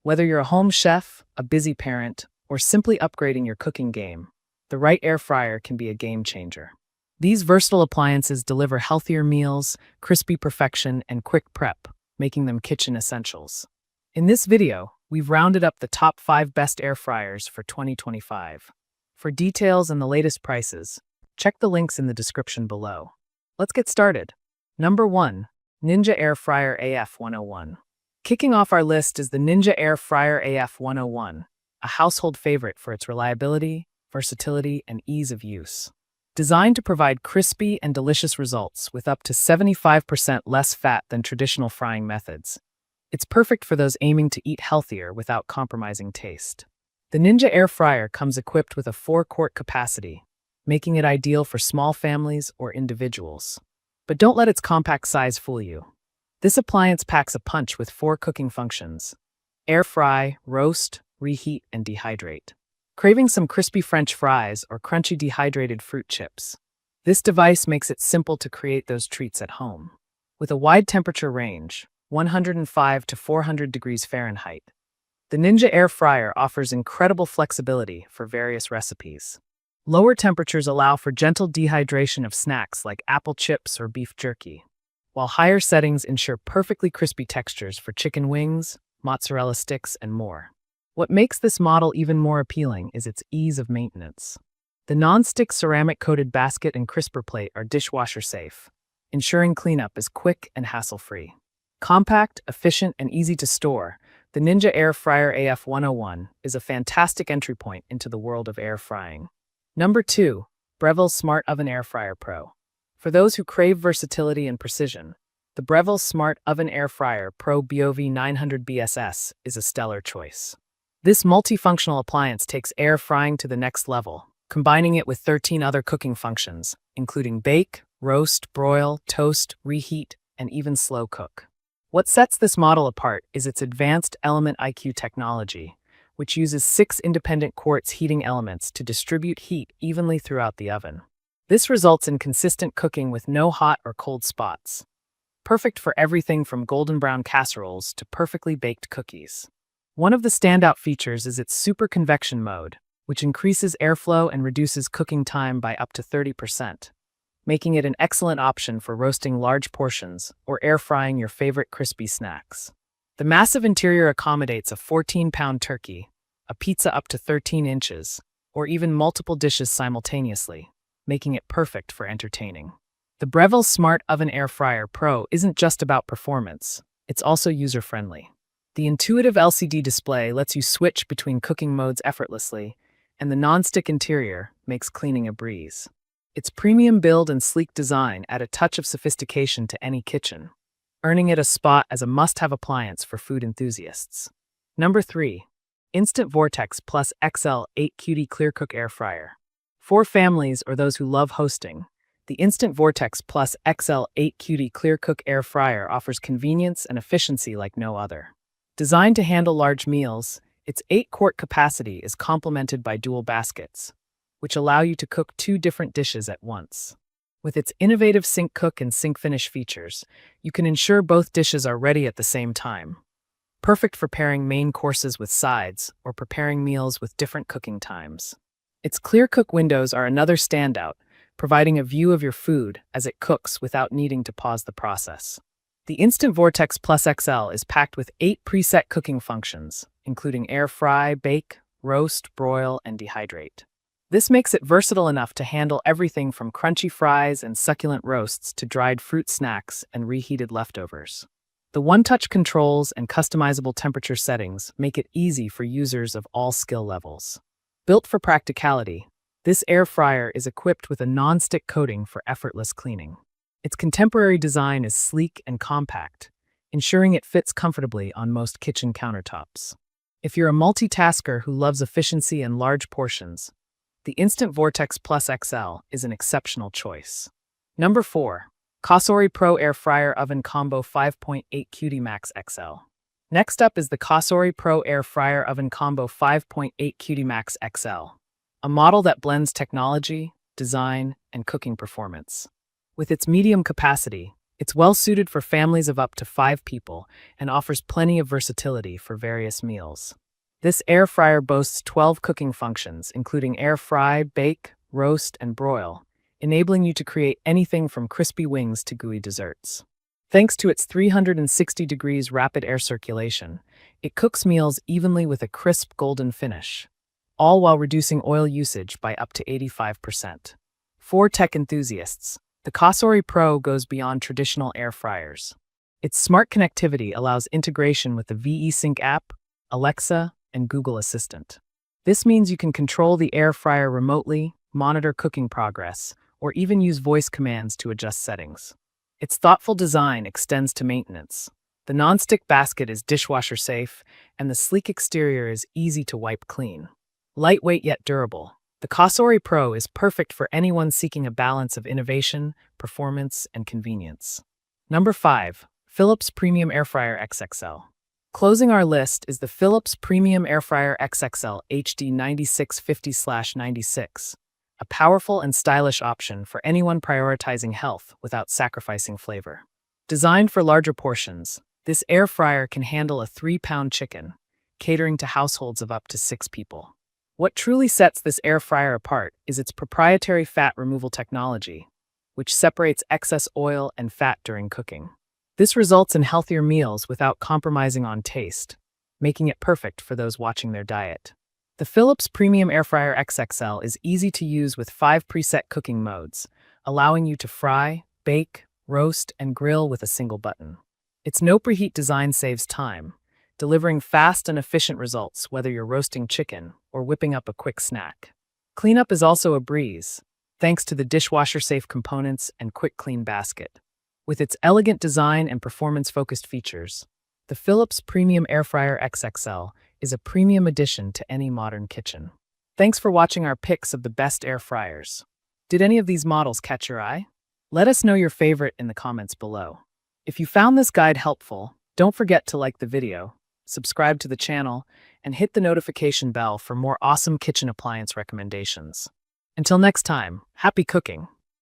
Whether you're a home chef, a busy parent, or simply upgrading your cooking game, the right air fryer can be a game changer. These versatile appliances deliver healthier meals, crispy perfection, and quick prep, making them kitchen essentials. In this video, we've rounded up the top 5 best air fryers for 2025. For details and the latest prices, check the links in the description below. Let's get started. Number 1. Ninja Air Fryer AF101. Kicking off our list is the Ninja Air Fryer AF101, a household favorite for its reliability, versatility, and ease of use. Designed to provide crispy and delicious results with up to 75% less fat than traditional frying methods, it's perfect for those aiming to eat healthier without compromising taste. The Ninja Air Fryer comes equipped with a 4-quart capacity, making it ideal for small families or individuals. But don't let its compact size fool you. This appliance packs a punch with 4 cooking functions: air fry, roast, reheat, and dehydrate. Craving some crispy French fries or crunchy dehydrated fruit chips? This device makes it simple to create those treats at home. With a wide temperature range, 105 to 400 degrees Fahrenheit, the Ninja Air Fryer offers incredible flexibility for various recipes. Lower temperatures allow for gentle dehydration of snacks like apple chips or beef jerky, while higher settings ensure perfectly crispy textures for chicken wings, mozzarella sticks, and more. What makes this model even more appealing is its ease of maintenance. The non-stick ceramic-coated basket and crisper plate are dishwasher safe, ensuring cleanup is quick and hassle-free. Compact, efficient, and easy to store, the Ninja Air Fryer AF101 is a fantastic entry point into the world of air frying. Number 2. Breville Smart Oven Air Fryer Pro. For those who crave versatility and precision, the Breville Smart Oven Air Fryer Pro BOV 900 BSS is a stellar choice. This multifunctional appliance takes air frying to the next level, combining it with 13 other cooking functions, including bake, roast, broil, toast, reheat, and even slow cook. What sets this model apart is its advanced Element IQ technology, which uses 6 independent quartz heating elements to distribute heat evenly throughout the oven. This results in consistent cooking with no hot or cold spots. Perfect for everything from golden brown casseroles to perfectly baked cookies. One of the standout features is its super convection mode, which increases airflow and reduces cooking time by up to 30%, making it an excellent option for roasting large portions or air frying your favorite crispy snacks. The massive interior accommodates a 14-pound turkey, a pizza up to 13 inches, or even multiple dishes simultaneously, making it perfect for entertaining. The Breville Smart Oven Air Fryer Pro isn't just about performance, it's also user-friendly. The intuitive LCD display lets you switch between cooking modes effortlessly, and the non-stick interior makes cleaning a breeze. Its premium build and sleek design add a touch of sophistication to any kitchen, earning it a spot as a must-have appliance for food enthusiasts. Number 3. Instant Vortex XL 8QD ClearCook Air Fryer. For families or those who love hosting, the Instant Vortex XL 8QD ClearCook Air Fryer offers convenience and efficiency like no other. Designed to handle large meals, its 8-quart capacity is complemented by dual baskets, which allow you to cook 2 different dishes at once. With its innovative sync cook and sync finish features, you can ensure both dishes are ready at the same time. Perfect for pairing main courses with sides or preparing meals with different cooking times. Its ClearCook windows are another standout, providing a view of your food as it cooks without needing to pause the process. The Instant Vortex XL is packed with 8 preset cooking functions, including air fry, bake, roast, broil, and dehydrate. This makes it versatile enough to handle everything from crunchy fries and succulent roasts to dried fruit snacks and reheated leftovers. The one-touch controls and customizable temperature settings make it easy for users of all skill levels. Built for practicality, this air fryer is equipped with a non-stick coating for effortless cleaning. Its contemporary design is sleek and compact, ensuring it fits comfortably on most kitchen countertops. If you're a multitasker who loves efficiency and large portions, the Instant Vortex XL is an exceptional choice. Number 4. Cosori Pro Air Fryer Oven Combo 5.8 QD Max XL. Next up is the Cosori Pro Air Fryer Oven Combo 5.8 QD Max XL, a model that blends technology, design, and cooking performance. With its medium capacity, It's well suited for families of up to 5 people and offers plenty of versatility for various meals. This air fryer boasts 12 cooking functions, including air fry, bake, roast, and broil, enabling you to create anything from crispy wings to gooey desserts. Thanks to its 360 degrees rapid air circulation, it cooks meals evenly with a crisp golden finish, all while reducing oil usage by up to 85%. For tech enthusiasts, the Cosori Pro goes beyond traditional air fryers. Its smart connectivity allows integration with the VE Sync app, Alexa, and Google Assistant. This means you can control the air fryer remotely, monitor cooking progress, or even use voice commands to adjust settings. Its thoughtful design extends to maintenance. The non-stick basket is dishwasher safe, and the sleek exterior is easy to wipe clean. Lightweight yet durable, the Cosori Pro is perfect for anyone seeking a balance of innovation, performance, and convenience. Number 5. Philips Premium Airfryer XXL. Closing our list is the Philips Premium Airfryer XXL HD 9650/96, a powerful and stylish option for anyone prioritizing health without sacrificing flavor. Designed for larger portions, this air fryer can handle a 3-pound chicken, catering to households of up to 6 people. What truly sets this air fryer apart is its proprietary fat removal technology, which separates excess oil and fat during cooking. This results in healthier meals without compromising on taste, making it perfect for those watching their diet. The Philips Premium Airfryer XXL is easy to use with 5 preset cooking modes, allowing you to fry, bake, roast, and grill with a single button. Its no preheat design saves time, delivering fast and efficient results whether you're roasting chicken or whipping up a quick snack. Cleanup is also a breeze, thanks to the dishwasher-safe components and quick clean basket. With its elegant design and performance-focused features, the Philips Premium Airfryer XXL is a premium addition to any modern kitchen. Thanks for watching our picks of the best air fryers. Did any of these models catch your eye? Let us know your favorite in the comments below. If you found this guide helpful, don't forget to like the video, subscribe to the channel, and hit the notification bell for more awesome kitchen appliance recommendations. Until next time, happy cooking!